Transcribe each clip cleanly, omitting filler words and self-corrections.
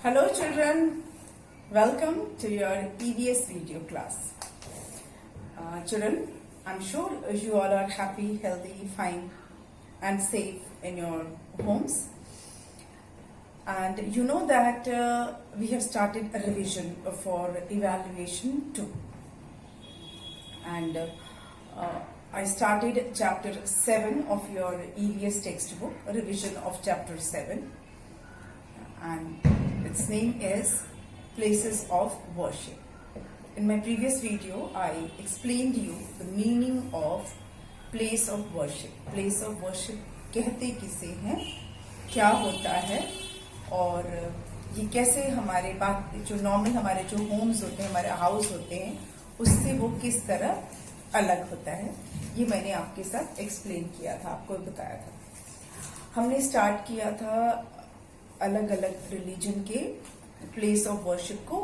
Hello children, welcome to your EVS video class. Children, I'm sure you all are happy, healthy, fine and safe in your homes. And you know that we have started a revision for evaluation 2. And I started chapter 7 of your EVS textbook, a revision of chapter 7. And its name is Places of Worship. In my previous video, I explained you the meaning of place of worship. Place of worship कहते किसे हैं, क्या होता है और ये कैसे हमारे बात जो नॉर्मल हमारे जो होम्स होते हैं, हमारे हाउस होते हैं, उससे वो किस तरह अलग होता है, ये मैंने आपके साथ एक्सप्लेन किया था, आपको बताया था। हमने स्टार्ट किया था अलग अलग रिलीजन के प्लेस ऑफ वर्शिप को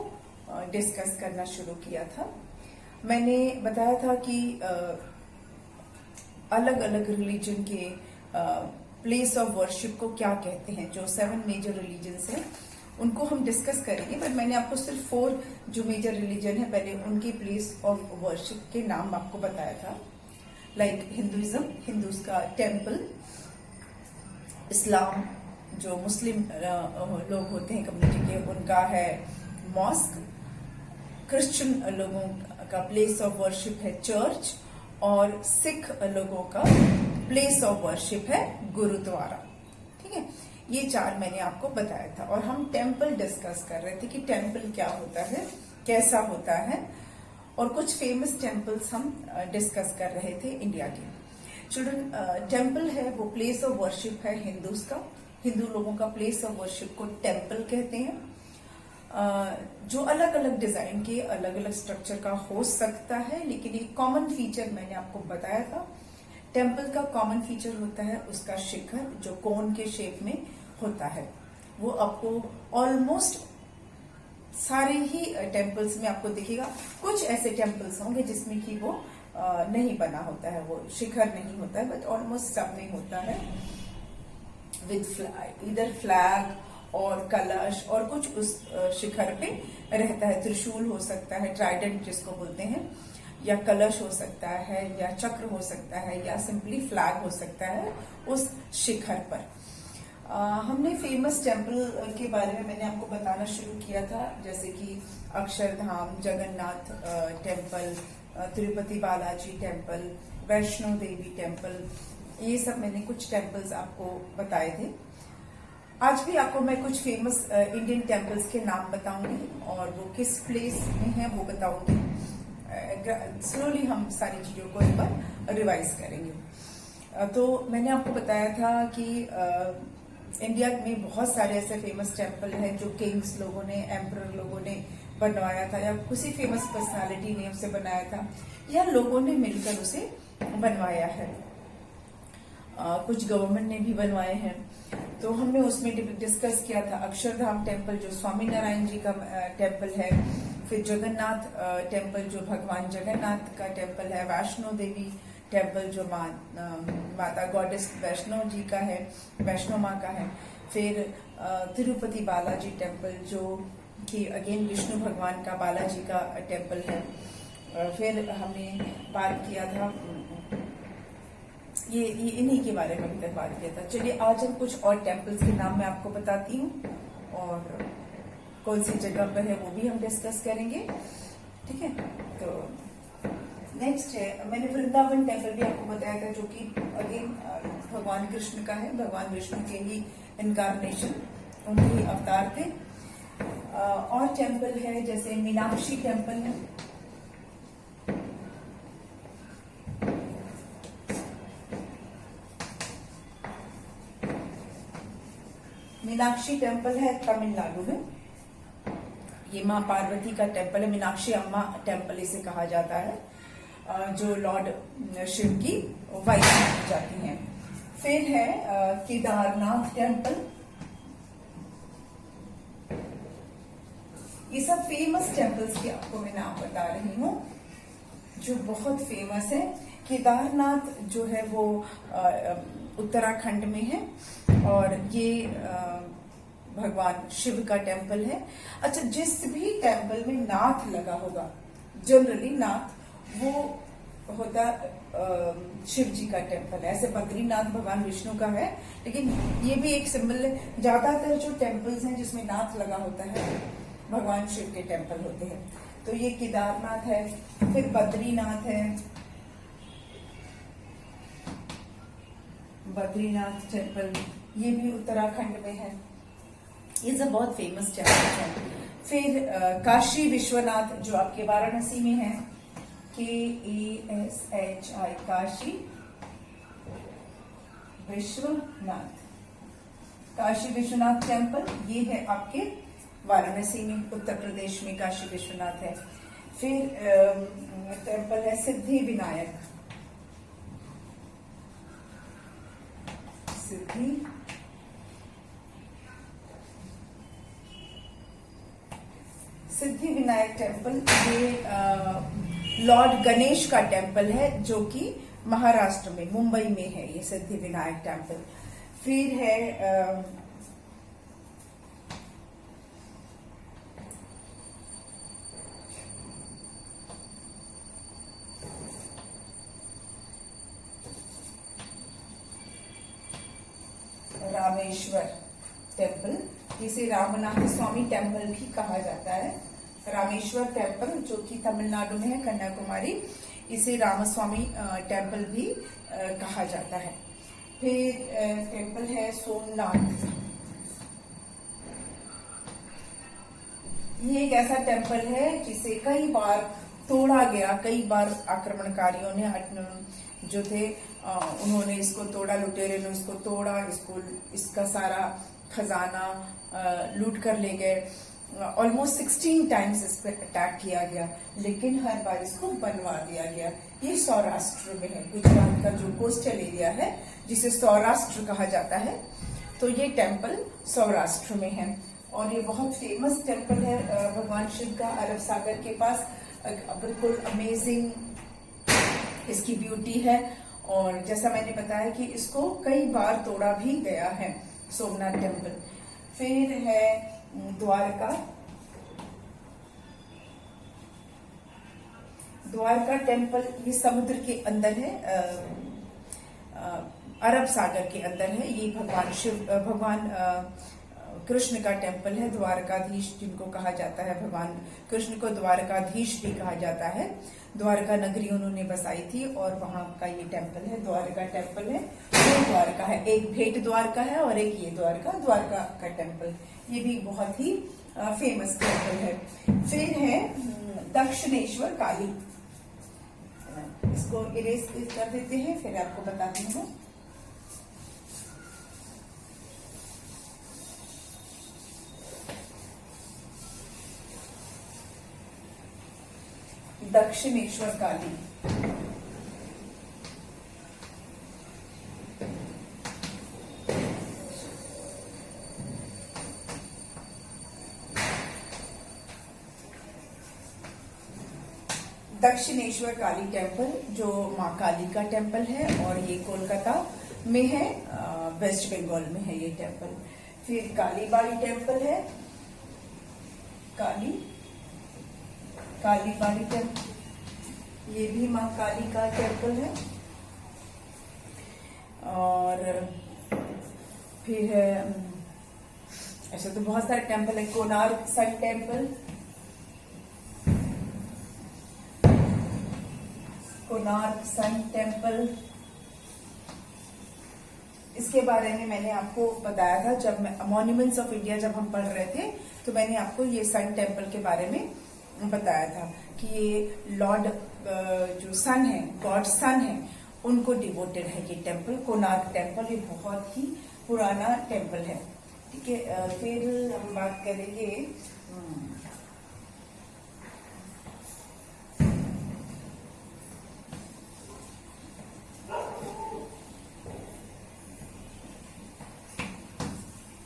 डिस्कस करना शुरू किया था। मैंने बताया था कि अलग अलग रिलीजन के प्लेस ऑफ वर्शिप को क्या कहते हैं। जो 7 मेजर रिलीजन्स हैं उनको हम डिस्कस करेंगे, पर मैंने आपको सिर्फ 4 जो मेजर रिलीजन है पहले उनके प्लेस ऑफ वर्शिप के नाम आपको बताया था। लाइक हिंदुइज्म, हिंदूज का टेम्पल, इस्लाम जो मुस्लिम लोग होते हैं कम्युनिटी के उनका है मॉस्क, क्रिश्चियन लोगों का प्लेस ऑफ वर्शिप है चर्च और सिख लोगों का प्लेस ऑफ वर्शिप है गुरुद्वारा। ठीक है, ये 4 मैंने आपको बताया था। और हम टेम्पल डिस्कस कर रहे थे कि टेम्पल क्या होता है, कैसा होता है, और कुछ फेमस टेम्पल्स हम डिस्कस कर रहे थे इंडिया के। चिल्ड्रन, टेम्पल है वो प्लेस ऑफ वर्शिप है हिंदूज का, हिंदू लोगों का प्लेस ऑफ वर्शिप को टेम्पल कहते हैं। जो अलग अलग डिजाइन के अलग अलग स्ट्रक्चर का हो सकता है, लेकिन एक कॉमन फीचर मैंने आपको बताया था। टेम्पल का कॉमन फीचर होता है उसका शिखर जो कोन के शेप में होता है। वो आपको ऑलमोस्ट सारे ही टेम्पल्स में आपको दिखेगा। कुछ ऐसे टेम्पल्स होंगे जिसमें कि वो नहीं बना होता है, वो शिखर नहीं होता है, बट ऑलमोस्ट सब में होता है विद इधर फ्लैग और कलश और कुछ उस शिखर पे रहता है। त्रिशूल हो सकता है, ट्राइडेंट जिसको बोलते हैं, या कलश हो सकता है, या चक्र हो सकता है, या सिंपली फ्लैग हो सकता है उस शिखर पर। हमने फेमस टेम्पल के बारे में मैंने आपको बताना शुरू किया था, जैसे कि Akshardham, Jagannath temple, Tirupati Balaji temple, Vaishno Devi temple, ये सब मैंने कुछ टेम्पल्स आपको बताए थे। आज भी आपको मैं कुछ फेमस इंडियन टेम्पल्स के नाम बताऊंगी और वो किस प्लेस में है वो बताऊंगी। स्लोली हम सारी चीजों को एक बार रिवाइज करेंगे। तो मैंने आपको बताया था कि इंडिया में बहुत सारे ऐसे फेमस टेम्पल हैं जो किंग्स लोगों ने, एम्परर लोगों ने बनवाया था, या किसी फेमस पर्सनालिटी ने उसे बनाया था, या लोगों ने मिलकर उसे बनवाया है। कुछ गवर्नमेंट ने भी बनवाए हैं। तो हमने उसमें डिस्कस किया था अक्षरधाम टेम्पल जो स्वामी नारायण जी का टेम्पल है, फिर जगन्नाथ टेम्पल जो भगवान जगन्नाथ का टेम्पल है, वैष्णो देवी टेम्पल जो माता गॉडेस वैष्णो जी का है, वैष्णो माँ का है, फिर तिरुपति बालाजी टेम्पल जो कि अगेन विष्णु भगवान का बालाजी का टेम्पल है। फिर हमने बात किया था ये इन्हीं के बारे में अभी तक बात किया था। चलिए आज हम कुछ और टेम्पल्स के नाम मैं आपको बताती हूँ और कौन सी जगह पर है वो भी हम डिस्कस करेंगे। ठीक है, तो नेक्स्ट है, मैंने वृंदावन टेम्पल भी आपको बताया था जो कि अगेन भगवान कृष्ण का है, भगवान विष्णु के ही इनकारनेशन, उनके ही अवतार थे। और टेम्पल है जैसे मीनाक्षी टेम्पल है, मीनाक्षी टेम्पल है तमिलनाडु में। ये माँ पार्वती का टेम्पल है, मीनाक्षी अम्मा टेम्पल इसे कहा जाता है, जो लॉर्ड शिव की वाइफ मानी जाती हैं। फिर है केदारनाथ टेम्पल। ये सब फेमस टेम्पल्स के आपको मैं नाम बता रही हूँ जो बहुत फेमस है। केदारनाथ जो है वो उत्तराखंड में है और ये भगवान शिव का टेम्पल है। अच्छा, जिस भी टेम्पल में नाथ लगा होगा, जनरली नाथ वो होता शिव जी का टेम्पल है। ऐसे बद्रीनाथ भगवान विष्णु का है, लेकिन ये भी एक सिंबल है। ज्यादातर जो टेम्पल्स हैं जिसमें नाथ लगा होता है, भगवान शिव के टेम्पल होते हैं। तो ये केदारनाथ है, फिर बद्रीनाथ है, बद्रीनाथ टेम्पल, ये भी उत्तराखंड में है। ये सब बहुत फेमस टेम्पल है। फिर काशी विश्वनाथ जो आपके वाराणसी में है, KASHI, काशी विश्वनाथ, काशी विश्वनाथ टेम्पल, ये है आपके वाराणसी में, उत्तर प्रदेश में काशी विश्वनाथ है। फिर टेम्पल है सिद्धि विनायक, सिद्धि विनायक टेम्पल, ये लॉर्ड गणेश का टेम्पल है जो कि महाराष्ट्र में मुंबई में है, ये सिद्धि विनायक टेम्पल। फिर है रामेश्वर टेम्पल, जिसे रामनाथ स्वामी टेम्पल भी कहा जाता है। रामेश्वर टेम्पल जो कि तमिलनाडु में है, कन्याकुमारी, इसे रामस्वामी टेम्पल भी कहा जाता है। फिर टेम्पल है सोमनाथ, ये एक ऐसा टेम्पल है जिसे कई बार तोड़ा गया, कई बार आक्रमणकारियों ने जो थे उन्होंने इसको तोड़ा, लुटेरे ने इसको तोड़ा, इसका सारा खजाना लूट कर ले गए। ऑलमोस्ट 16 टाइम्स इस पर अटैक किया गया, लेकिन हर बार इसको बनवा दिया गया। ये सौराष्ट्र में है, गुजरात का जो कोस्टल एरिया है जिसे सौराष्ट्र कहा जाता है, तो ये टेम्पल सौराष्ट्र में है। और ये बहुत फेमस टेम्पल है भगवान शिव का, अरब सागर के पास। बिल्कुल अमेजिंग इसकी ब्यूटी है, और जैसा मैंने बताया कि इसको कई बार तोड़ा भी गया है, सोमनाथ टेम्पल। फिर है द्वारका, द्वारका टेम्पल, ये समुद्र के अंदर है, अरब सागर के अंदर है। ये भगवान कृष्ण का टेम्पल है, द्वारकाधीश जिनको कहा जाता है, भगवान कृष्ण को द्वारकाधीश भी कहा जाता है। द्वारका नगरी उन्होंने बसाई थी और वहां का ये टेम्पल है, द्वारका टेम्पल है। दो द्वारका है, एक भेट द्वारका है और एक ये द्वारका का टेम्पल, ये भी बहुत ही फेमस टेम्पल है। फिर है दक्षिणेश्वर काली, इसको इरेज कर देते हैं, फिर आपको बताती हूँ। दक्षिणेश्वर काली, दक्षिणेश्वर काली टेम्पल जो माँ काली का टेम्पल है, और ये कोलकाता में है, वेस्ट बंगाल में है ये टेम्पल। फिर कालीबाड़ी टेम्पल है, कालीबाड़ी टेम्पल, ये भी माँ काली का टेम्पल है। और फिर है, ऐसे तो बहुत सारे टेम्पल है, Konark sun temple, Konark sun temple, इसके बारे में मैंने आपको बताया था जब मॉन्यूमेंट्स ऑफ इंडिया जब हम पढ़ रहे थे, तो मैंने आपको ये सन टेम्पल के बारे में बताया था कि ये लॉर्ड जो सन है, गॉड सन है, उनको डिवोटेड है ये टेम्पल, कोणार्क टेम्पल। ये बहुत ही पुराना टेम्पल है, ठीक है। फिर हम बात करेंगे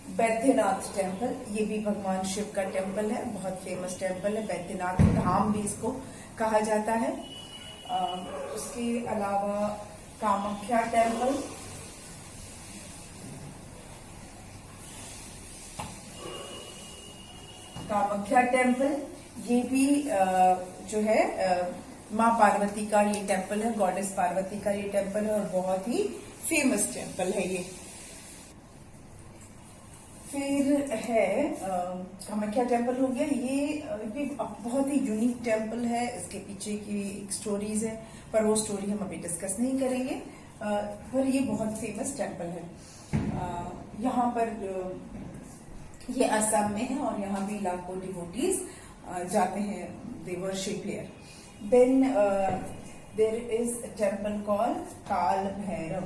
बैद्यनाथ टेम्पल, ये भी भगवान शिव का टेम्पल है, बहुत फेमस टेम्पल है। बैद्यनाथ धाम भी इसको कहा जाता है। उसके अलावा कामाख्या टेम्पल, कामाख्या टेम्पल, ये भी जो है माँ पार्वती का ये टेम्पल है, गॉडेस पार्वती का ये टेम्पल है और बहुत ही फेमस टेम्पल है ये। फिर है कामाख्या टेम्पल हो गया। ये भी बहुत ही यूनिक टेम्पल है, इसके पीछे की एक स्टोरीज है, पर वो स्टोरी हम अभी डिस्कस नहीं करेंगे। पर ये बहुत फेमस टेम्पल है। यहाँ पर ये असम में है और यहाँ भी लाखों डिवोटीज जाते हैं, they worship here. Then there is a temple called Kal Bhairav.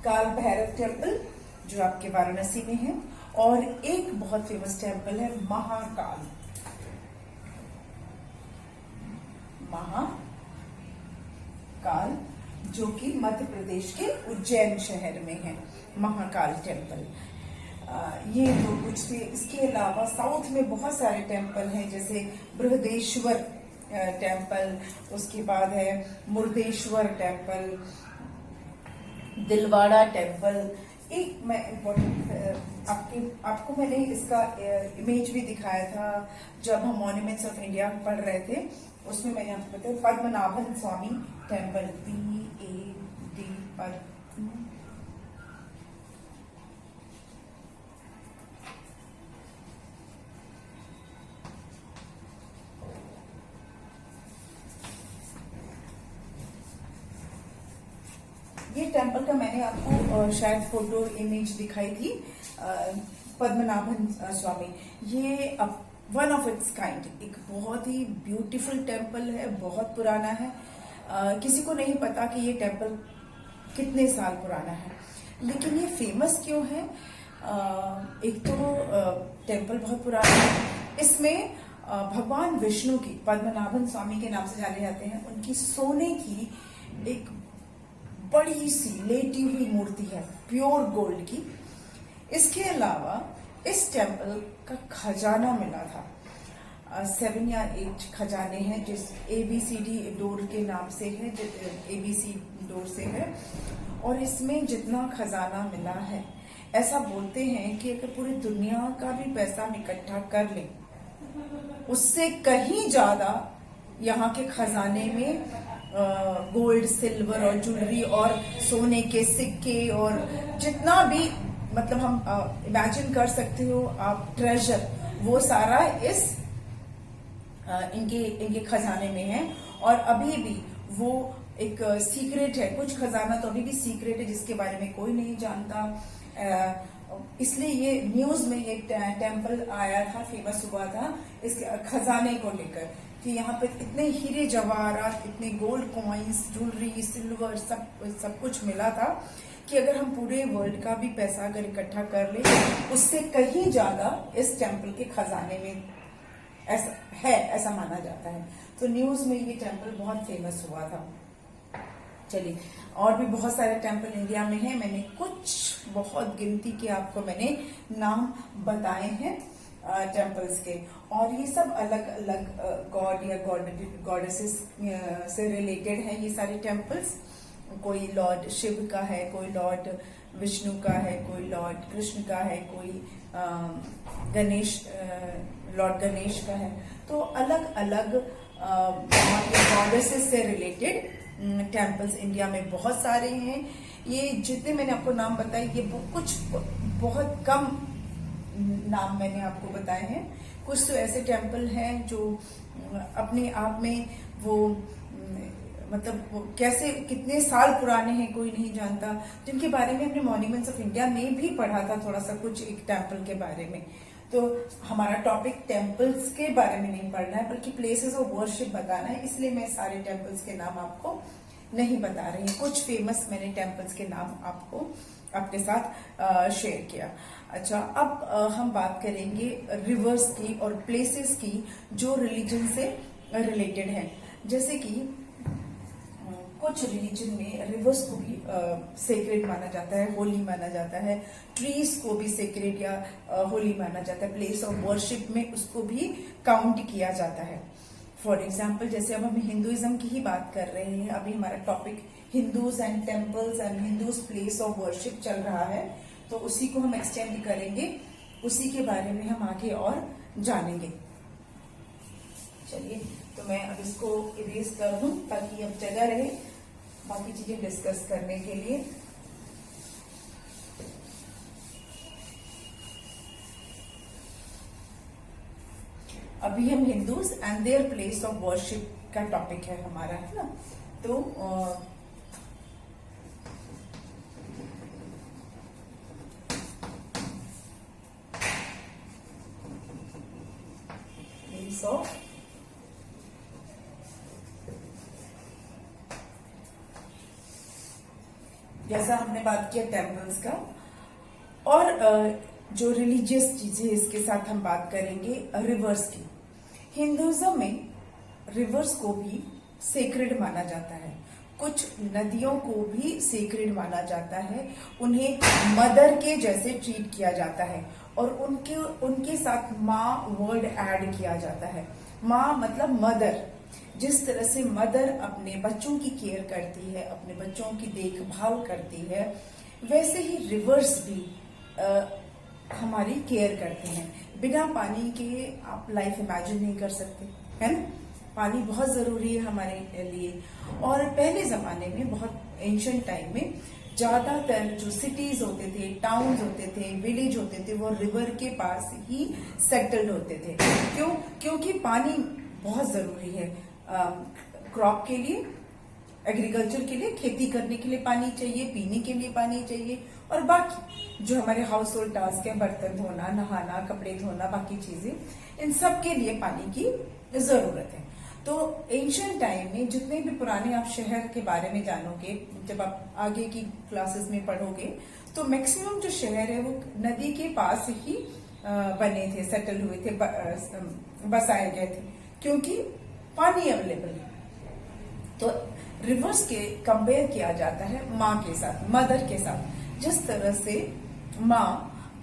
काल भैरव टेम्पल जो आपके वाराणसी में है। और एक बहुत फेमस टेम्पल है महाकाल, महाकाल, जो कि मध्य प्रदेश के उज्जैन शहर में है महाकाल टेम्पल। ये तो कुछ थे। इसके अलावा साउथ में बहुत सारे टेम्पल हैं, जैसे बृहदेश्वर टेम्पल, उसके बाद है मुर्देश्वर टेम्पल, दिलवाड़ा टेम्पल। एक मैं इम्पोर्टेंट आपको मैंने इसका इमेज भी दिखाया था जब हम मॉन्यूमेंट्स ऑफ इंडिया पढ़ रहे थे, उसमें मैंने आपको बताया पद्मनाभन स्वामी टेम्पल, PAD पद्म। ये टेम्पल का मैंने आपको शायद फोटो इमेज दिखाई थी, पद्मनाभन स्वामी। ये वन ऑफ इट्स काइंड, एक बहुत ही ब्यूटीफुल टेम्पल है, बहुत पुराना है। किसी को नहीं पता कि ये टेम्पल कितने साल पुराना है, लेकिन ये फेमस क्यों है? एक तो टेम्पल बहुत पुराना है, इसमें भगवान विष्णु की, पद्मनाभन स्वामी के नाम से जाने जाते हैं, उनकी सोने की एक बड़ी सी लेटी हुई मूर्ति है, प्योर गोल्ड की। इसके अलावा इस टेम्पल का खजाना मिला था, 7 या 8 खजाने हैं, जिस ABCD डोर के नाम से है, ABC डोर से है। और इसमें जितना खजाना मिला है, ऐसा बोलते हैं कि अगर पूरी दुनिया का भी पैसा हम इकट्ठा कर लें, उससे कहीं ज्यादा यहाँ के खजाने में गोल्ड, सिल्वर और ज्वेलरी और सोने के सिक्के और जितना भी मतलब हम इमेजिन कर सकते हो आप ट्रेजर, वो सारा इस इनके खजाने में है। और अभी भी वो एक सीक्रेट है, कुछ खजाना तो अभी भी सीक्रेट है जिसके बारे में कोई नहीं जानता। इसलिए ये न्यूज में ये टेम्पल आया था, फेमस हुआ था इसके खजाने को लेकर कि यहाँ पे इतने हीरे जवाहरात, इतने गोल्ड कॉइन्स, ज्वेलरी, सिल्वर, सब कुछ मिला था कि अगर हम पूरे वर्ल्ड का भी पैसा अगर इकट्ठा कर ले, उससे कहीं ज्यादा इस टेम्पल के खजाने में ऐसा माना जाता है। तो न्यूज में ये टेम्पल बहुत फेमस हुआ था। चलिए, और भी बहुत सारे टेम्पल इंडिया में हैं, मैंने कुछ बहुत गिनती के आपको मैंने नाम बताए हैं टेम्पल्स के। और ये सब अलग अलग गॉड या गॉडेसेस से रिलेटेड हैं ये सारे टेम्पल्स। कोई लॉर्ड शिव का है, कोई लॉर्ड विष्णु का है, कोई लॉर्ड कृष्ण का है, कोई लॉर्ड गणेश का है। तो अलग अलग गॉडेसेस से रिलेटेड टेम्पल्स इंडिया में बहुत सारे हैं। ये जितने मैंने आपको नाम बताए, ये कुछ बहुत कम नाम मैंने आपको बताए हैं। कुछ तो ऐसे टेम्पल हैं जो अपने आप में वो मतलब वो कैसे कितने साल पुराने हैं कोई नहीं जानता, जिनके बारे में हमने मॉन्यूमेंट्स ऑफ इंडिया में भी पढ़ा था थोड़ा सा कुछ एक टेम्पल के बारे में। तो हमारा टॉपिक टेम्पल्स के बारे में नहीं पढ़ना है, बल्कि प्लेसेस ऑफ वर्शिप बताना है, इसलिए मैं सारे टेम्पल्स के नाम आपको नहीं बता रही। कुछ फेमस मैंने टेम्पल्स के नाम आपको आपके साथ शेयर किया। अच्छा, अब हम बात करेंगे रिवर्स की और प्लेसेस की जो रिलीजन से रिलेटेड है। जैसे कि कुछ रिलीजन में रिवर्स को भी सेक्रेड माना जाता है, होली माना जाता है। ट्रीज को भी सेक्रेड या होली माना जाता है। प्लेस ऑफ वर्शिप में उसको भी काउंट किया जाता है। फॉर एग्जाम्पल, जैसे अब हम हिंदुइज्म की ही बात कर रहे हैं, अभी हमारा topic Hindus and temples and Hindus place of worship चल रहा है, तो उसी को हम एक्सटेंड करेंगे, उसी के बारे में हम आगे और जानेंगे। चलिए, तो मैं अब इसको इरेज कर दूं ताकि अब जगह रहे बाकी चीजें डिस्कस करने के लिए। अभी हम Hindus and their place of worship का टॉपिक है हमारा, है ना। तो प्लेस ऑफ जैसा हमने बात किया टेम्पल्स का, और जो रिलीजियस चीजें इसके साथ हम बात करेंगे रिवर्स की। हिंदुइज्म में रिवर्स को भी सेक्रेड माना जाता है, कुछ नदियों को भी सेक्रेड माना जाता है, उन्हें मदर के जैसे ट्रीट किया जाता है और उनके साथ माँ वर्ड ऐड किया जाता है। माँ मतलब मदर। जिस तरह से मदर अपने बच्चों की केयर करती है, अपने बच्चों की देखभाल करती है, वैसे ही रिवर्स भी हमारी केयर करते हैं। बिना पानी के आप लाइफ इमेजिन नहीं कर सकते, है ना। पानी बहुत जरूरी है हमारे लिए। और पहले जमाने में, बहुत एंशिएंट टाइम में, ज्यादातर जो सिटीज होते थे, टाउन्स होते थे, विलेज होते थे, वो रिवर के पास ही सेटल्ड होते थे। क्यों? क्योंकि पानी बहुत जरूरी है क्रॉप के लिए, एग्रीकल्चर के लिए, खेती करने के लिए पानी चाहिए, पीने के लिए पानी चाहिए, और बाकी जो हमारे हाउस होल्ड टास्क है, बर्तन धोना, नहाना, कपड़े धोना, बाकी चीजें, इन सब के लिए पानी की जरूरत है। तो एंशिएंट टाइम में जितने भी पुराने आप शहर के बारे में जानोगे, जब आप आगे की क्लासेस में पढ़ोगे, तो मैक्सिमम जो शहर है वो नदी के पास ही बने थे, सेटल हुए थे, बसाए गए थे, क्योंकि पानी अवेलेबल है। तो रिवर्स के कंपेयर किया जाता है माँ के साथ, मदर के साथ। जिस तरह से माँ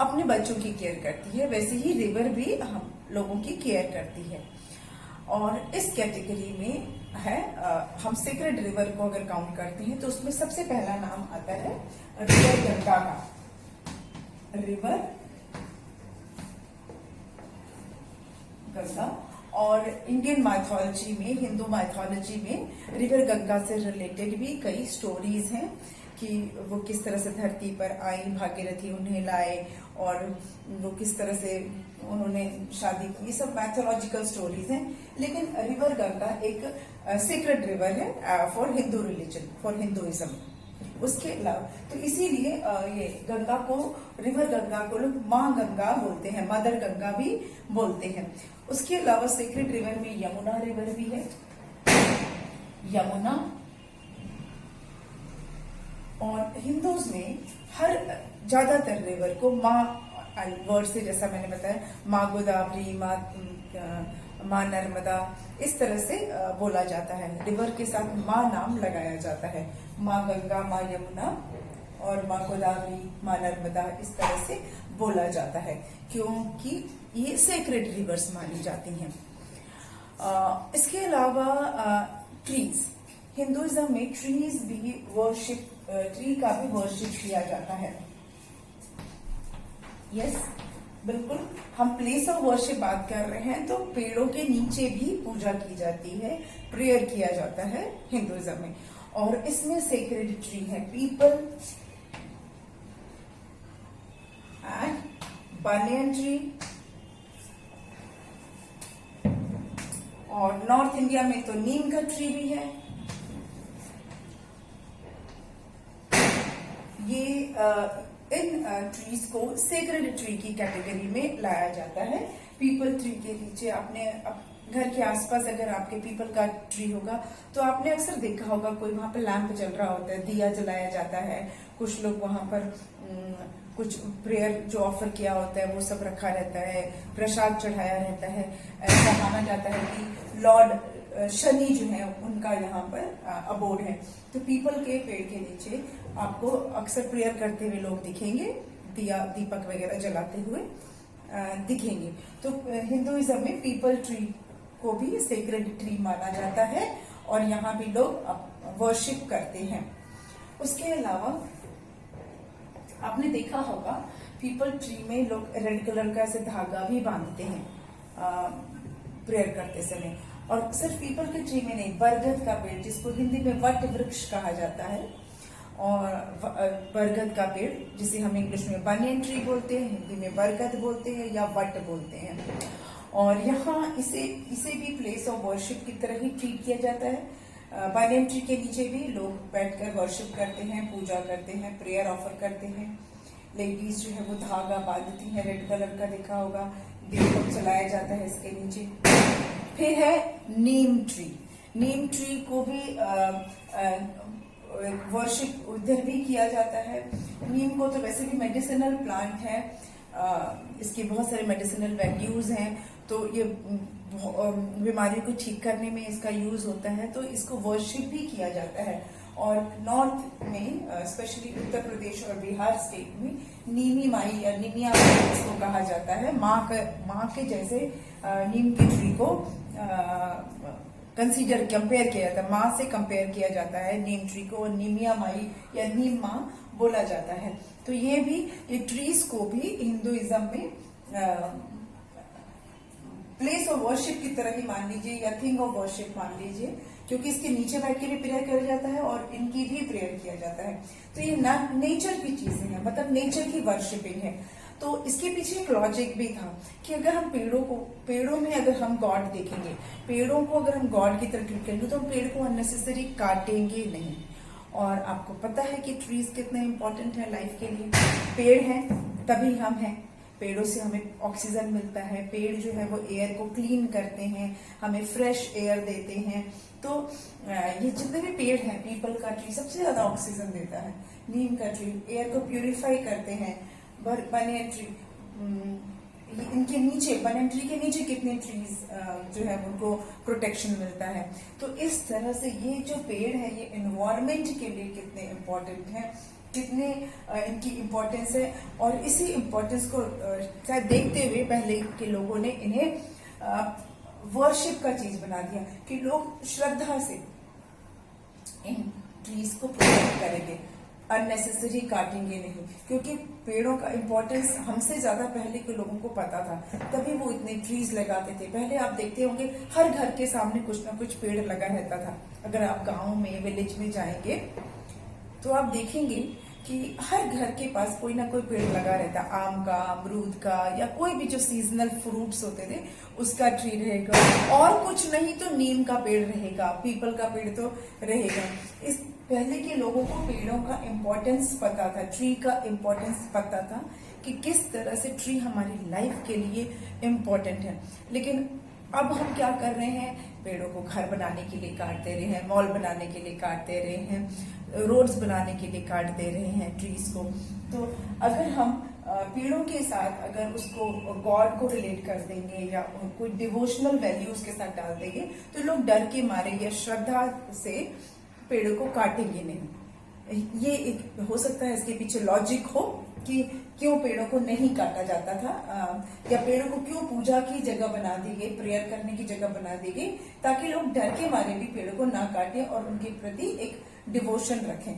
अपने बच्चों की केयर करती है, वैसे ही रिवर भी हम लोगों की केयर करती है। और इस कैटेगरी में है, हम सेक्रेड रिवर को अगर काउंट करते हैं तो उसमें सबसे पहला नाम आता है रिवर गंगा का। रिवर गंगा। और इंडियन माइथोलॉजी में, हिंदू माइथोलॉजी में रिवर गंगा से रिलेटेड भी कई स्टोरीज हैं कि वो किस तरह से धरती पर आई, भागीरथी उन्हें लाए, और वो किस तरह से उन्होंने शादी की। ये सब मैथोलॉजिकल स्टोरीज हैं। लेकिन रिवर गंगा एक सीक्रेट रिवर है for Hindu religion, for Hinduism. उसके अलावा तो इसीलिए ये गंगा को, रिवर गंगा को लोग माँ गंगा बोलते हैं, मदर गंगा भी बोलते हैं। उसके अलावा सीक्रेट रिवर में यमुना रिवर भी है, यमुना। और हिंदूज में हर ज्यादातर रिवर को माँ वर्ड से, जैसा मैंने बताया, माँ गोदावरी, माँ नर्मदा, इस तरह से बोला जाता है। रिवर के साथ माँ नाम लगाया जाता है, माँ गंगा, माँ यमुना और माँ गोदावरी, माँ नर्मदा, इस तरह से बोला जाता है, क्योंकि ये सेक्रेड रिवर्स मानी जाती हैं। इसके अलावा ट्रीज, हिंदुइज्म में ट्रीज भी वर्शिप, ट्री का भी वर्शिप किया जाता है। यस, बिल्कुल। हम प्लेस ऑफ वर्शिप बात कर रहे हैं, तो पेड़ों के नीचे भी पूजा की जाती है, प्रेयर किया जाता है हिंदुइज्म में। और इसमें सेक्रेड ट्री है पीपल एंड बनियन ट्री। और नॉर्थ इंडिया में तो नीम का ट्री भी है। ये इन ट्रीज को सेक्रेड ट्री की कैटेगरी में लाया जाता है। पीपल ट्री के नीचे, आपने घर के आसपास अगर आपके पीपल का ट्री होगा तो आपने अक्सर देखा होगा कोई वहां पर लैंप जल रहा होता है, दिया जलाया जाता है, कुछ लोग वहां पर कुछ प्रेयर जो ऑफर किया होता है वो सब रखा रहता है, प्रसाद चढ़ाया रहता है। ऐसा माना जाता है कि लॉर्ड शनि जो है उनका यहाँ पर अबोर्ड है। तो पीपल के पेड़ के नीचे आपको अक्सर प्रेयर करते हुए लोग दिखेंगे, दिया दीपक वगैरह जलाते हुए दिखेंगे। तो हिंदुइज्म में पीपल ट्री को भी सेक्रेड ट्री माना जाता है और यहाँ भी लोग वर्शिप करते हैं। उसके अलावा आपने देखा होगा पीपल ट्री में लोग रेड कलर का ऐसे धागा भी बांधते हैं प्रेयर करते समय। और सिर्फ पीपल के ट्री में नहीं, बरगद का पेड़ जिसको हिंदी में वट वृक्ष कहा जाता है, और बरगद का पेड़ जिसे हम इंग्लिश में बनियन ट्री बोलते हैं, हिंदी में बरगद बोलते हैं या वट बोलते हैं। और यहाँ इसे भी प्लेस ऑफ वर्शिप की तरह ही ट्रीट किया जाता है। बनियन ट्री के नीचे भी लोग बैठकर वर्शिप करते हैं, पूजा करते हैं, प्रेयर ऑफर करते हैं। लेडीज जो है वो धागा बांधती हैं, रेड कलर का देखा होगा, दीपक चलाया जाता है इसके नीचे। फिर है नीम ट्री। नीम ट्री को भी वर्शिप उधर भी किया जाता है। नीम को तो वैसे भी मेडिसिनल प्लांट है, इसके बहुत सारे मेडिसिनल वैल्यूज हैं, तो ये बीमारियों को ठीक करने में इसका यूज होता है, तो इसको वर्शिप भी किया जाता है। और नॉर्थ में स्पेशली उत्तर प्रदेश और बिहार स्टेट में नीमी माई या निमिया माई इसको कहा जाता है। माँ के जैसे नीम के ट्री को कंपेयर किया जाता है, माँ से कंपेयर किया जाता है नीम ट्री को, और निमिया माई या नीम माँ बोला जाता है। तो ये ट्रीज को भी हिंदुइज्म में प्लेस ऑफ वर्शिप की तरह ही मान लीजिए या थिंग ऑफ वर्शिप मान लीजिए, क्योंकि इसके नीचे बैठ के भी प्रेयर किया जाता है और इनकी भी प्रेयर किया जाता है। तो ये नेचर की चीजें हैं, मतलब नेचर की वर्शिपिंग है। तो इसके पीछे एक लॉजिक भी था कि अगर हम पेड़ों में अगर हम गॉड देखेंगे, पेड़ों को अगर हम गॉड की तरह ट्रीट करेंगे तो हम पेड़ को अननेसेसरी काटेंगे नहीं। और आपको पता है कि ट्रीज कितने इंपॉर्टेंट है लाइफ के लिए। पेड़ हैं तभी हम हैं, पेड़ों से हमें ऑक्सीजन मिलता है, पेड़ जो है वो एयर को क्लीन करते हैं, हमें फ्रेश एयर देते हैं। तो ये जितने भी पेड़ हैं, पीपल का ट्री सबसे ज्यादा ऑक्सीजन देता है, नीम का ट्री एयर को प्यूरिफाई करते हैं, बनियन ट्री इनके नीचे, बनियन ट्री के नीचे कितने ट्रीज जो है उनको प्रोटेक्शन मिलता है। तो इस तरह से ये जो पेड़ है ये एनवायरमेंट के लिए कितने इम्पोर्टेंट हैं, कितने इनकी इम्पोर्टेंस है। और इसी इम्पोर्टेंस को शायद देखते हुए पहले के लोगों ने इन्हें वर्शिप का चीज बना दिया कि लोग श्रद्धा से इन ट्रीज को प्रोटेक्ट करेंगे, अननेसेसरी काटेंगे नहीं, क्योंकि पेड़ों का इम्पोर्टेंस हमसे ज्यादा पहले के लोगों को पता था, तभी वो इतने ट्रीज लगाते थे। पहले आप देखते होंगे हर घर के सामने कुछ ना कुछ पेड़ लगा रहता था। अगर आप गांव में, विलेज में जाएंगे तो आप देखेंगे कि हर घर के पास कोई ना कोई पेड़ लगा रहता, आम का, अमरूद का, या कोई भी जो सीजनल फ्रूट्स होते थे उसका ट्री रहेगा, और कुछ नहीं तो नीम का पेड़ रहेगा, पीपल का पेड़ तो रहेगा। इस पहले के लोगों को पेड़ों का इम्पोर्टेंस पता था, ट्री का इम्पोर्टेंस पता था कि किस तरह से ट्री हमारी लाइफ के लिए इम्पोर्टेंट है। लेकिन अब हम क्या कर रहे हैं, पेड़ों को घर बनाने के लिए काट दे रहे हैं, मॉल बनाने के लिए काट दे रहे हैं, रोड्स बनाने के लिए काट दे रहे हैं ट्रीज को। तो अगर हम पेड़ों के साथ अगर उसको गॉड को रिलेट कर देंगे या कोई डिवोशनल वैल्यूज के साथ डाल देंगे तो लोग डर के मारे या श्रद्धा से पेड़ों को काटेंगे नहीं। ये एक हो सकता है इसके पीछे लॉजिक हो कि क्यों पेड़ों को नहीं काटा जाता था, या पेड़ों को क्यों पूजा की जगह बना दी गई, प्रेयर करने की जगह बना दी गई, ताकि लोग डर के मारे भी पेड़ों को ना काटें और उनके प्रति एक डिवोशन रखें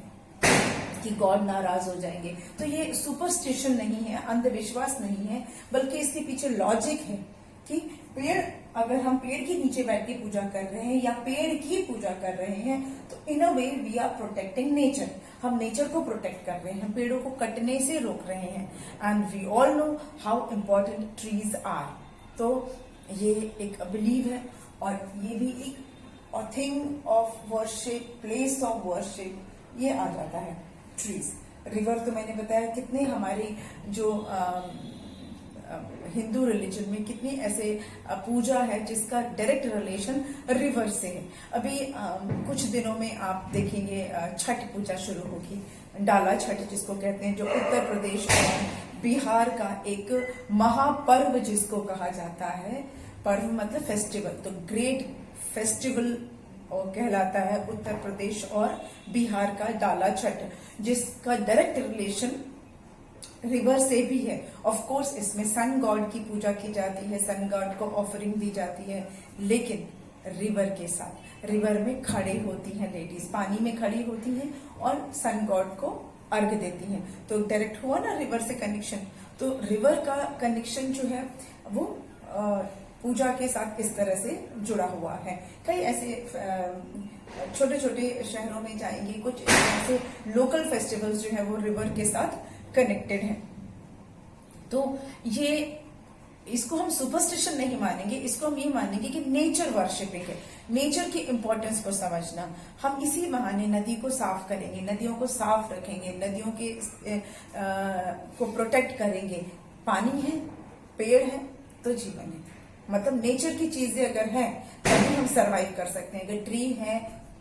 कि गॉड नाराज हो जाएंगे। तो ये सुपरस्टिशन नहीं है, अंधविश्वास नहीं है, बल्कि इसके पीछे लॉजिक है कि पेड़, अगर हम पेड़ के नीचे बैठ के पूजा कर रहे हैं या पेड़ की पूजा कर रहे हैं तो in a way we are protecting nature, हम नेचर को प्रोटेक्ट कर रहे हैं, पेड़ों को कटने से रोक रहे हैं। And we all know how important trees are. तो ये एक बिलीव है और ये भी एक thing of worship, place of worship, ये आ जाता है ट्रीज। रिवर तो मैंने बताया कितने हमारी जो हिंदू रिलीजन में कितनी ऐसे पूजा है जिसका डायरेक्ट रिलेशन रिवर से है। अभी कुछ दिनों में आप देखेंगे छठ पूजा शुरू होगी, डाला छठ जिसको कहते हैं, जो उत्तर प्रदेश और बिहार का एक महापर्व जिसको कहा जाता है। पर्व मतलब फेस्टिवल, तो ग्रेट फेस्टिवल और कहलाता है उत्तर प्रदेश और बिहार का डाला छठ, जिसका डायरेक्ट रिलेशन रिवर से भी है। ऑफ कोर्स इसमें सन गॉड की पूजा की जाती है, सन गॉड को ऑफरिंग दी जाती है, लेकिन रिवर के साथ। रिवर में खड़े होती हैं लेडीज, पानी में खड़ी होती हैं और सन गॉड को अर्घ देती हैं। तो डायरेक्ट हुआ ना रिवर से कनेक्शन। तो रिवर का कनेक्शन जो है वो पूजा के साथ इस तरह से जुड़ा हुआ है। कई ऐसे छोटे छोटे शहरों में जाएंगे, कुछ ऐसे लोकल फेस्टिवल्स जो है वो रिवर के साथ कनेक्टेड हैं। तो ये इसको हम सुपरस्टिशन नहीं मानेंगे, इसको हम ये मानेंगे कि नेचर वर्शिपिंग है। नेचर की इंपॉर्टेंस को समझना, हम इसी बहाने नदी को साफ करेंगे, नदियों को साफ रखेंगे, नदियों के को प्रोटेक्ट करेंगे। पानी है, पेड़ है तो जीवन है। मतलब नेचर की चीजें अगर है तभी हम सरवाइव कर सकते हैं। अगर ट्री है,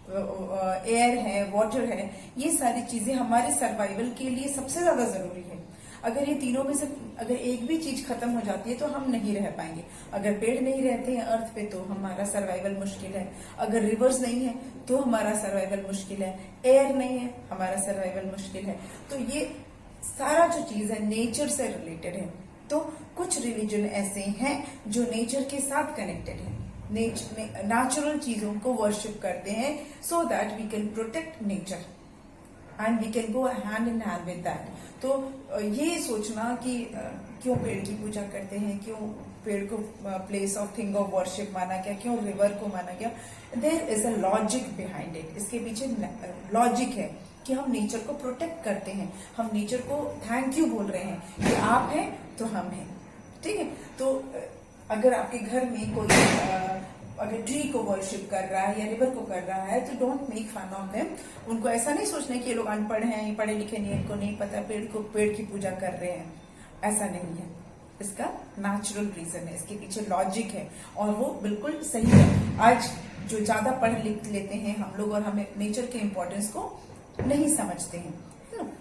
एयर है, वाटर है, ये सारी चीजें हमारे सर्वाइवल के लिए सबसे ज्यादा जरूरी है। अगर ये तीनों में से अगर एक भी चीज खत्म हो जाती है तो हम नहीं रह पाएंगे। अगर पेड़ नहीं रहते हैं अर्थ पे तो हमारा सर्वाइवल मुश्किल है। अगर रिवर्स नहीं है तो हमारा सर्वाइवल मुश्किल है। एयर नहीं है, हमारा सर्वाइवल मुश्किल है। तो ये सारा जो चीज है नेचर से रिलेटेड है। तो कुछ रिलीजन ऐसे हैं जो नेचर के साथ कनेक्टेड है, नेचुरल चीजों को वर्शिप करते हैं, so that we can protect nature and we can go hand in hand with that. तो ये सोचना कि क्यों पेड़ की पूजा करते हैं, क्यों पेड़ को place of thing of worship माना गया, क्यों रिवर को माना गया, there is a logic behind it. इसके पीछे लॉजिक है कि हम नेचर को प्रोटेक्ट करते हैं, हम नेचर को थैंक यू बोल रहे हैं कि आप हैं तो हम हैं। ठीक है। तो अगर आपके घर में कोई अगर ट्री को वर्शिप कर रहा है या रिवर को कर रहा है तो don't make fun of them. उनको ऐसा नहीं सोचना कि ये लोग अनपढ़ हैं, ये पढ़े लिखे नहीं, इनको नहीं पता, पेड़ की पूजा कर रहे हैं, ऐसा नहीं है। इसका नेचुरल रीजन है, इसके पीछे लॉजिक है और वो बिल्कुल सही है। आज जो ज्यादा पढ़ लिख लेते हैं हम लोग और हमें नेचर के इम्पोर्टेंस को नहीं समझते हैं, है ना।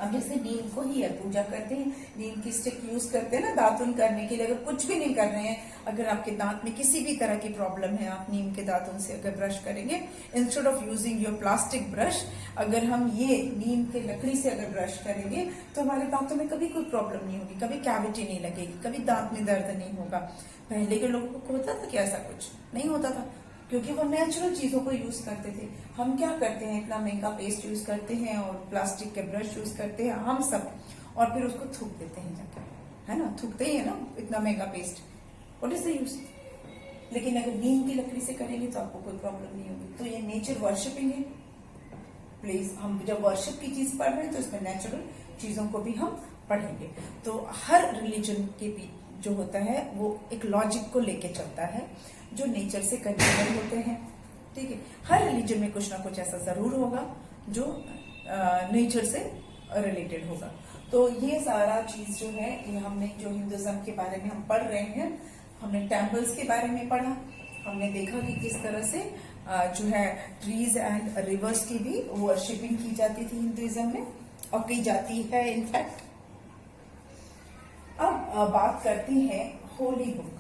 अब जैसे नीम को ही पूजा करते हैं, नीम की स्टिक यूज करते हैं ना दातुन करने के लिए। अगर कुछ भी नहीं कर रहे हैं, अगर आपके दांत में किसी भी तरह की प्रॉब्लम है, आप नीम के दातुन से अगर ब्रश करेंगे, instead of using your plastic brush, अगर हम ये नीम के लकड़ी से अगर ब्रश करेंगे तो हमारे दांतों में कभी कोई प्रॉब्लम नहीं होगी, कभी कैविटी नहीं लगेगी, कभी दांत में दर्द नहीं होगा। पहले के लोगों को होता था कि ऐसा कुछ नहीं होता था, क्योंकि वो नेचुरल चीजों को यूज करते थे। हम क्या करते हैं, इतना महंगा पेस्ट यूज करते हैं और प्लास्टिक के ब्रश यूज करते हैं हम सब, और फिर उसको थूक देते हैं जाकर, है ना, थूकते ही है ना इतना महंगा paste. What is the use. लेकिन अगर नीम की लकड़ी से करेंगे तो आपको कोई प्रॉब्लम नहीं होगी। तो ये नेचर वर्शिपिंग है। प्लीज, हम जब वर्शिप की चीज पढ़ रहे हैं तो इसमें नेचुरल चीजों को भी हम पढ़ेंगे। तो हर रिलीजन के भी जो होता है वो एक लॉजिक को लेके चलता है, जो नेचर से कनेक्टेड होते हैं। ठीक है। हर रिलीजन में कुछ ना कुछ ऐसा जरूर होगा जो नेचर से रिलेटेड होगा। तो ये सारा चीज जो है, ये हमने जो हिंदुज्म के बारे में हम पढ़ रहे हैं, हमने टेम्पल्स के बारे में पढ़ा, हमने देखा कि किस तरह से जो है ट्रीज एंड रिवर्स की भी वर्शिपिंग की जाती थी हिंदुइज्म में, और की जाती है इनफैक्ट। अब बात करते हैं होली बुक।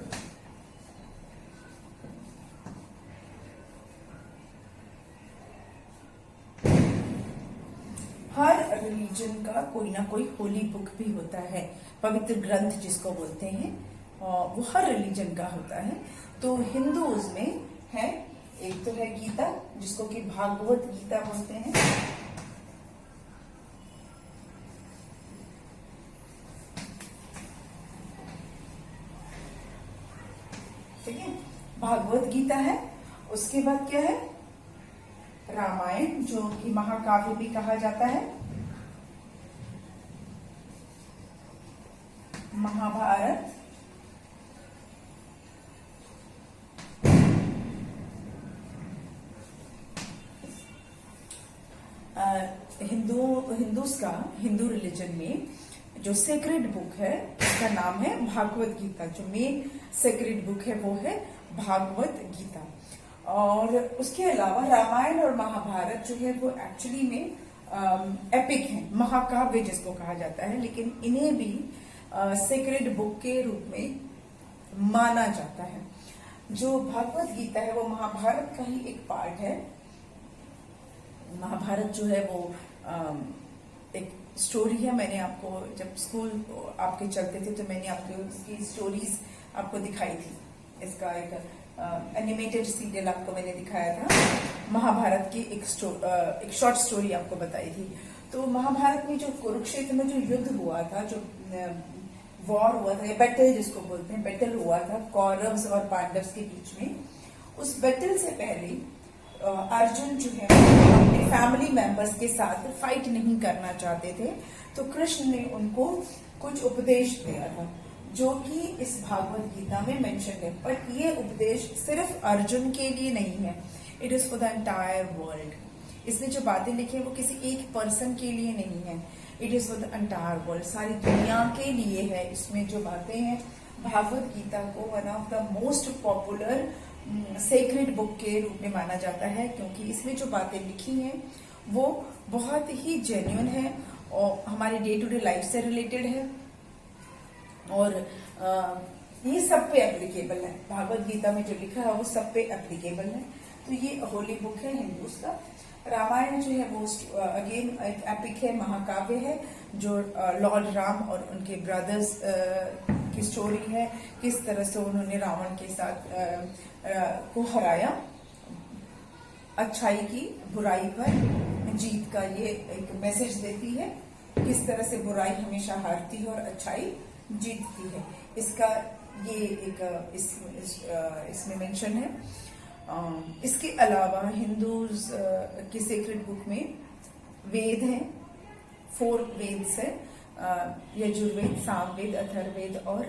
हर रिलीजन का कोई ना कोई होली बुक भी होता है, पवित्र ग्रंथ जिसको बोलते हैं, वो हर रिलीजन का होता है। तो हिंदूज में है, एक तो है गीता जिसको कि भागवत गीता बोलते हैं, ठीक है, भागवत गीता है। उसके बाद क्या है, रामायण जो कि महाकाव्य भी कहा जाता है, महाभारत, हिंदू रिलीजन में जो सेक्रेड बुक है उसका नाम है भागवत गीता। जो मेन सेक्रेड बुक है वो है भागवत गीता। और उसके अलावा रामायण और महाभारत जो है वो एक्चुअली में एपिक है, महाकाव्य जिसको कहा जाता है, लेकिन इन्हें भी सेक्रेड बुक के रूप में माना जाता है। जो भागवत गीता है वो महाभारत का ही एक पार्ट है। महाभारत जो है वो एक स्टोरी है। मैंने आपको जब स्कूल आपके चलते थे तो मैंने आपको इसकी स्टोरीज आपको दिखाई थी। इसका एक एनिमेटेड सीरियल आपको मैंने दिखाया था, महाभारत की एक शॉर्ट स्टोरी आपको बताई थी। तो महाभारत में जो कुरुक्षेत्र में जो युद्ध हुआ था, जो वॉर हुआ था, बैटल जिसको बोलते हैं, बैटल हुआ था कौरव्स और पांडव्स के बीच में। उस बैटल से पहले अर्जुन जो है अपने फैमिली मेंबर्स के साथ फाइट नहीं करना चाहते थे, तो कृष्ण ने उनको कुछ उपदेश दिया था, जो कि इस भागवत गीता में मेंशन है। बट ये उपदेश सिर्फ अर्जुन के लिए नहीं है, it is for the entire world. इसमें जो बातें लिखी है वो किसी एक पर्सन के लिए नहीं है, it is for the entire world, सारी दुनिया के लिए है। इसमें जो बातें हैं, भागवत गीता को one of the most popular sacred book के रूप में माना जाता है, क्योंकि इसमें जो बातें लिखी हैं वो बहुत ही जेन्युइन है और हमारी डे टू डे लाइफ से रिलेटेड है, और ये सब पे एप्लीकेबल है। भागवत गीता में जो लिखा है वो सब पे एप्लीकेबल है। तो ये होली बुक है हिंदूज का। रामायण जो है वो अगेन एक एपिक है, महाकाव्य है, जो लॉर्ड राम और उनके ब्रदर्स की स्टोरी है, किस तरह से उन्होंने रावण के साथ को हराया, अच्छाई की बुराई पर जीत का ये एक मैसेज देती है, किस तरह से बुराई हमेशा हारती है और अच्छाई जीतती है। इसका ये एक इसमें मेंशन है। इसके अलावा हिंदूज की सीक्रेट बुक में वेद हैं, 4 वेद्स है, यजुर्वेद, सामवेद, अथर्ववेद और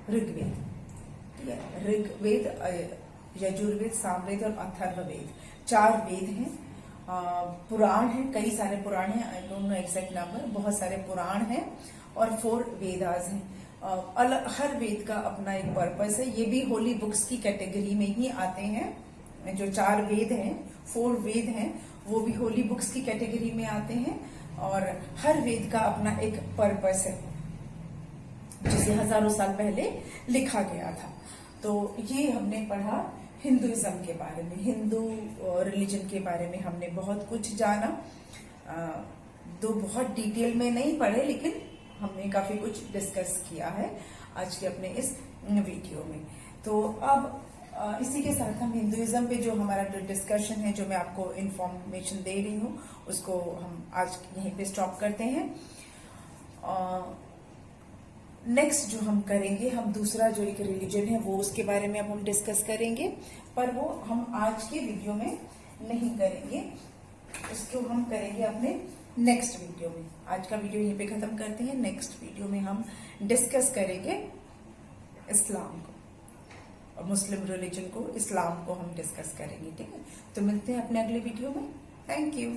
ऋग्वेद। ठीक है, ऋग्वेद, यजुर्वेद, सामवेद और अथर्ववेद 4 वेद हैं। पुराण है, कई सारे पुराण हैं, I don't know exact number, बहुत सारे पुराण हैं और 4 वेदास हैं। हर वेद का अपना एक पर्पस है। ये भी होली बुक्स की कैटेगरी में ही आते हैं। जो 4 वेद हैं, 4 वेद हैं, वो भी होली बुक्स की कैटेगरी में आते हैं, और हर वेद का अपना एक पर्पस है, जिसे हजारों साल पहले लिखा गया था। तो ये हमने पढ़ा हिंदुइज्म के बारे में, हिंदू रिलीजन के बारे में हमने बहुत कुछ जाना। दो बहुत डिटेल में नहीं पढ़े, लेकिन हमने काफी कुछ डिस्कस किया है आज के अपने इस वीडियो में। तो अब इसी के साथ हम हिंदुइज्म पे जो हमारा डिस्कशन है, जो मैं आपको इंफॉर्मेशन दे रही हूँ, उसको हम आज यहीं पे स्टॉप करते हैं। नेक्स्ट जो हम करेंगे, हम दूसरा जो एक रिलीजन है वो उसके बारे में अब हम डिस्कस करेंगे, पर वो हम आज के वीडियो में नहीं करेंगे, उसको हम करेंगे अपने नेक्स्ट वीडियो में। आज का वीडियो यहीं पे खत्म करते हैं। नेक्स्ट वीडियो में हम डिस्कस करेंगे इस्लाम को, और मुस्लिम रिलीजन को, इस्लाम को हम डिस्कस करेंगे। ठीक है, तो मिलते हैं अपने अगले वीडियो में। Thank you.